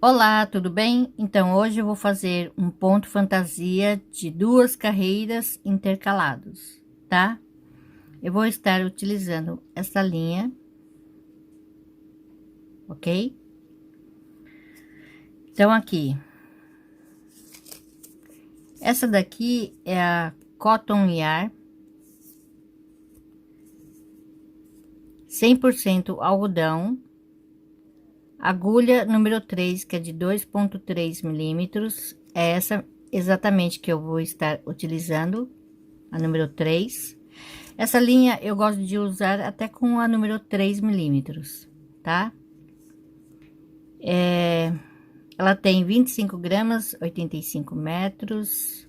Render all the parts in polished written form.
Olá, tudo bem? Então, hoje eu vou fazer um ponto fantasia de duas carreiras intercalados, tá? Eu vou estar utilizando essa linha, ok? Então, aqui, essa daqui é a Cotton Yarn 100% algodão, agulha número 3, que é de 2,3 milímetros, é essa exatamente que eu vou estar utilizando, a número 3. Essa linha eu gosto de usar até com a número 3 milímetros, tá? Ela tem 25 gramas, 85 metros.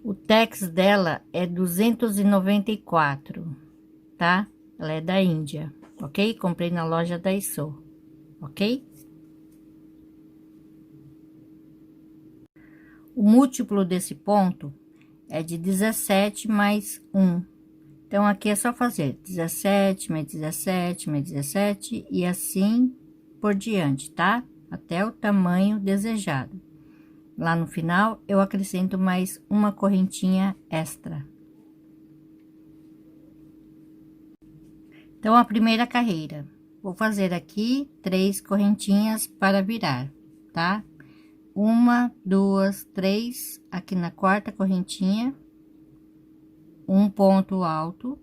O tex dela é 294, tá? Ela é da Índia, ok? Comprei na loja da Daiso, ok? O múltiplo desse ponto é de 17 mais 1. Então, aqui é só fazer 17 mais 17 mais 17 e assim por diante, tá? Até o tamanho desejado. Lá no final, eu acrescento mais uma correntinha extra. Então, a primeira carreira, vou fazer aqui 3 correntinhas para virar, tá? Uma, duas, três, aqui na quarta correntinha, um ponto alto,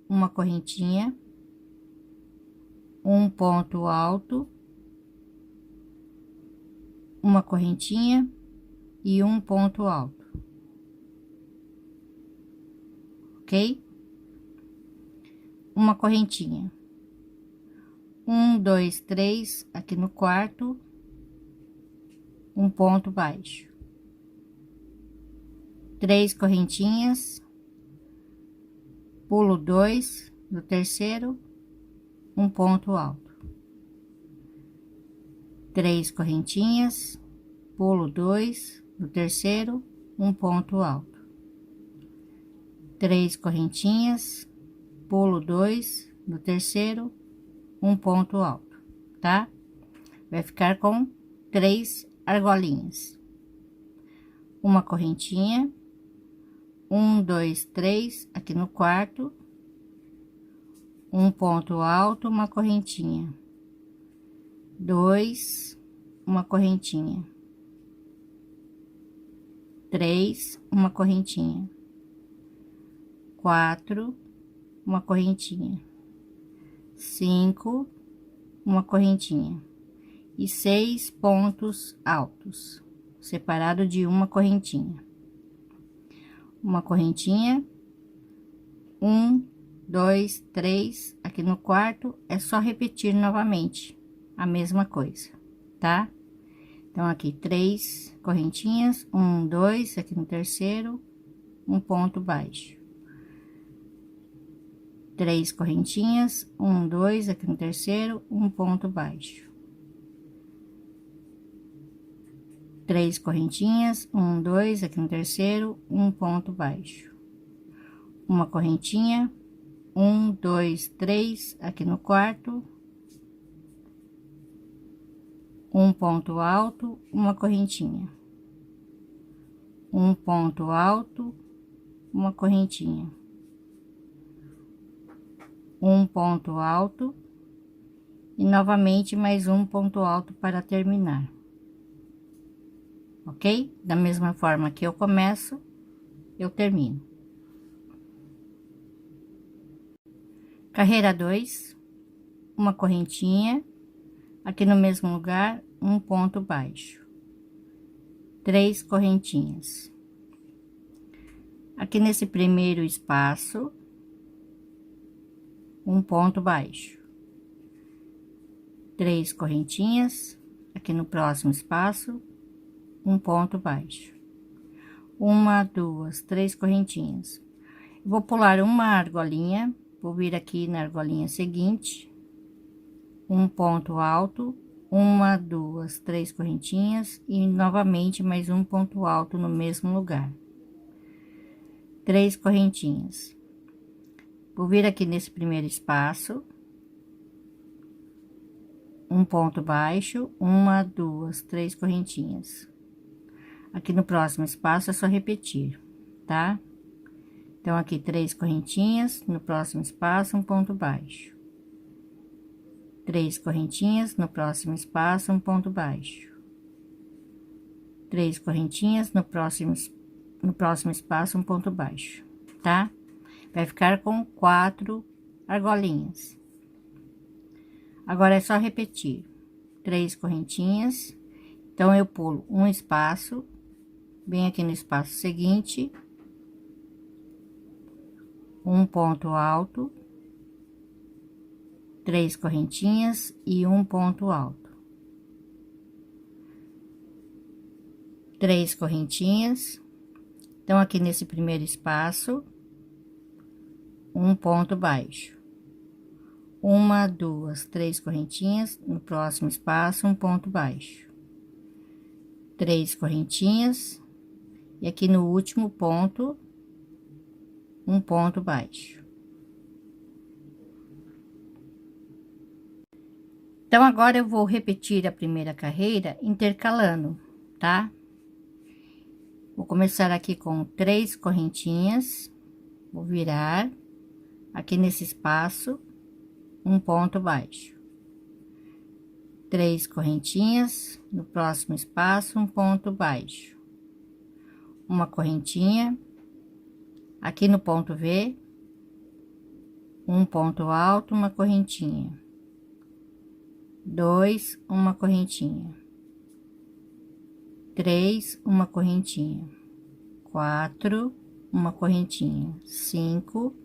uma correntinha, um ponto alto, uma correntinha e um ponto alto, ok? Uma correntinha, um, dois, três, aqui no quarto, um ponto baixo, três correntinhas, pulo dois do terceiro, um ponto alto, três correntinhas, pulo dois do terceiro, um ponto alto, três correntinhas, pulo dois do terceiro, um ponto alto, tá? Vai ficar com 3 argolinhas, uma correntinha, um, dois, três, aqui no quarto, um ponto alto, uma correntinha, dois, uma correntinha, três, uma correntinha, quatro, uma correntinha, cinco, uma correntinha e 6 pontos altos, separado de uma correntinha, um, dois, três, aqui no quarto é só repetir novamente a mesma coisa, tá? Então, aqui 3 correntinhas, um, dois, aqui no terceiro, um ponto baixo, 3 correntinhas, um, dois, aqui no terceiro, um ponto baixo, 3 correntinhas, um, dois, aqui no terceiro, um ponto baixo, uma correntinha, um, dois, três, aqui no quarto, um ponto alto, uma correntinha, um ponto alto, uma correntinha, um ponto alto e novamente mais um ponto alto para terminar, ok? Da mesma forma que eu começo, eu termino. Carreira 2, uma correntinha, aqui no mesmo lugar, um ponto baixo, 3 correntinhas. Aqui nesse primeiro espaço, um ponto baixo, 3 correntinhas, aqui no próximo espaço, um ponto baixo, uma, duas, 3 correntinhas. Vou pular uma argolinha, vou vir aqui na argolinha seguinte, um ponto alto, uma, duas, 3 correntinhas e novamente mais um ponto alto no mesmo lugar, 3 correntinhas. Vou vir aqui nesse primeiro espaço, um ponto baixo, uma, duas, três correntinhas. Aqui no próximo espaço é só repetir, tá? Então, aqui 3 correntinhas, no próximo espaço, um ponto baixo. 3 correntinhas, no próximo espaço, um ponto baixo. 3 correntinhas, no próximo espaço, um ponto baixo, tá? Vai ficar com 4 argolinhas. Agora, é só repetir. 3 correntinhas, então, eu pulo um espaço, bem aqui no espaço seguinte, um ponto alto, 3 correntinhas e um ponto alto. 3 correntinhas. Então, aqui nesse primeiro espaço, um ponto baixo. Uma, duas, 3 correntinhas, no próximo espaço, um ponto baixo. 3 correntinhas, e aqui no último ponto, um ponto baixo. Então, agora eu vou repetir a primeira carreira intercalando, tá? Vou começar aqui com 3 correntinhas, vou virar, aqui nesse espaço, um ponto baixo. 3 correntinhas, no próximo espaço, um ponto baixo. Uma correntinha, aqui no ponto V, um ponto alto, uma correntinha. 2, uma correntinha. 3, uma correntinha. 4, uma correntinha. 5,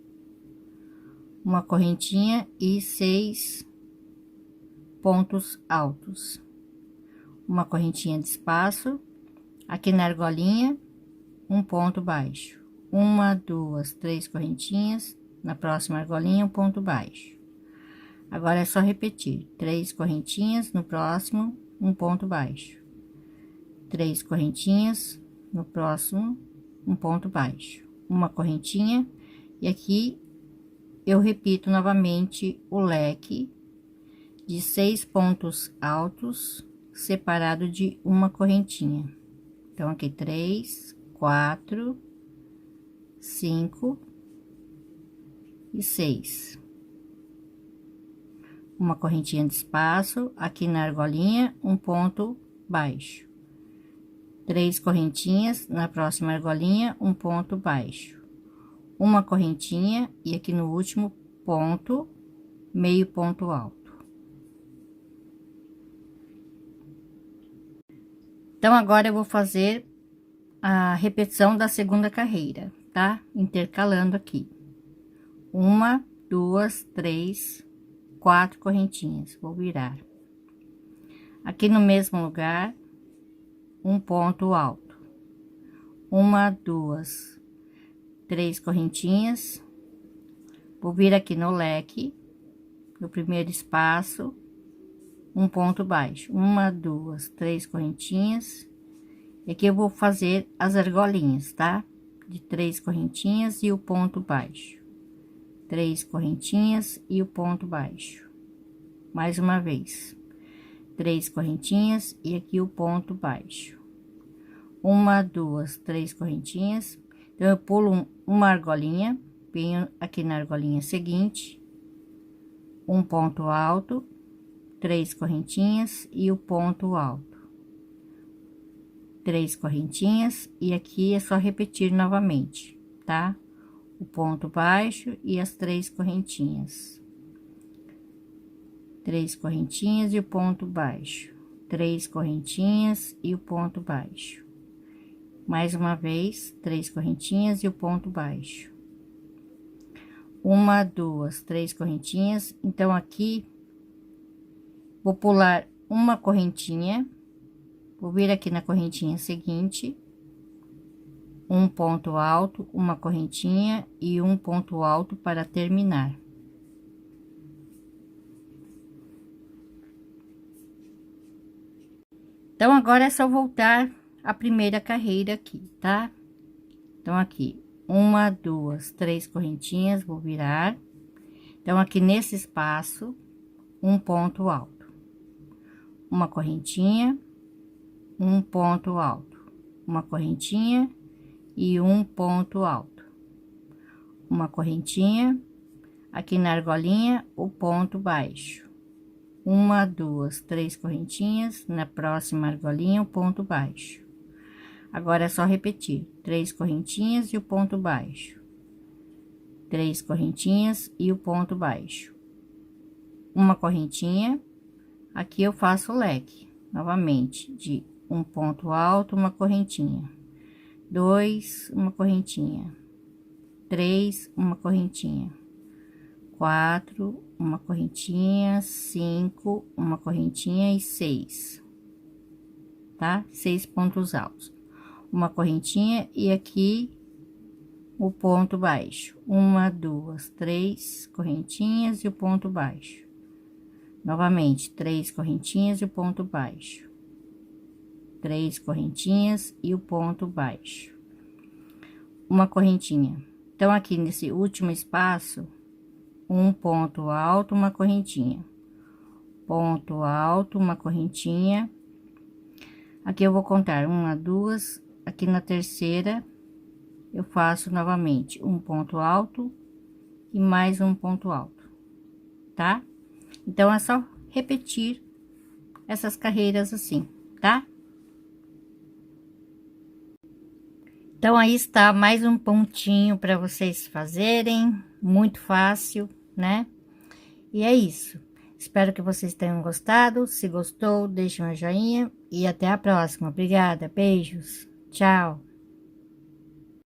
uma correntinha e 6 pontos altos. Uma correntinha de espaço, aqui na argolinha, um ponto baixo. Uma, duas, 3 correntinhas, na próxima argolinha, um ponto baixo. Agora é só repetir: 3 correntinhas, no próximo, um ponto baixo. 3 correntinhas, no próximo, um ponto baixo. Uma correntinha, e aqui eu repito novamente o leque de 6 pontos altos, separado de uma correntinha. Então, aqui 3, 4, 5 e 6. Uma correntinha de espaço, aqui na argolinha, um ponto baixo. 3 correntinhas, na próxima argolinha, um ponto baixo. Uma correntinha, e aqui no último ponto, meio ponto alto. Então, agora eu vou fazer a repetição da segunda carreira, tá? Intercalando aqui. Uma, duas, 3, 4 correntinhas. Vou virar. Aqui no mesmo lugar, um ponto alto. Uma, duas, 3 correntinhas. Vou vir aqui no leque, no primeiro espaço, um ponto baixo. Uma, duas, 3 correntinhas. E aqui eu vou fazer as argolinhas, tá? De 3 correntinhas e o ponto baixo. 3 correntinhas e o ponto baixo. Mais uma vez. 3 correntinhas e aqui o ponto baixo. Uma, duas, 3 correntinhas. Então, eu pulo uma argolinha, venho aqui na argolinha seguinte, um ponto alto, 3 correntinhas e o ponto alto. 3 correntinhas, e aqui é só repetir novamente, tá? O ponto baixo e as 3 correntinhas. 3 correntinhas e o ponto baixo. 3 correntinhas e o ponto baixo. Mais uma vez, 3 correntinhas e o ponto baixo. Uma, duas, 3 correntinhas. Então, aqui, vou pular uma correntinha, vou vir aqui na correntinha seguinte, um ponto alto, uma correntinha e um ponto alto para terminar. Então, agora é só voltar a primeira carreira aqui, tá? Então, aqui, uma, duas, 3 correntinhas, vou virar. Então, aqui nesse espaço, um ponto alto. uma correntinha, um ponto alto, uma correntinha e um ponto alto, uma correntinha, aqui na argolinha, o ponto baixo, uma, duas, três correntinhas, na próxima argolinha, o ponto baixo. Agora é só repetir, três correntinhas e o ponto baixo, três correntinhas e o ponto baixo, uma correntinha, aqui eu faço o leque, novamente, de um ponto alto, uma correntinha, dois, uma correntinha, três, uma correntinha, quatro, uma correntinha, cinco, uma correntinha e seis, tá? 6 pontos altos, uma correntinha e aqui o ponto baixo, uma, duas, três correntinhas e o ponto baixo, novamente, três correntinhas e o ponto baixo, três correntinhas e o ponto baixo, uma correntinha. Então, aqui nesse último espaço, um ponto alto, uma correntinha, ponto alto, uma correntinha. Aqui eu vou contar uma, duas, aqui na terceira eu faço novamente um ponto alto e mais um ponto alto, tá? Então, é só repetir essas carreiras assim, tá? Então, aí está mais um pontinho para vocês fazerem, muito fácil, né? E é isso. Espero que vocês tenham gostado. Se gostou, deixe um joinha e até a próxima. Obrigada, beijos, tchau.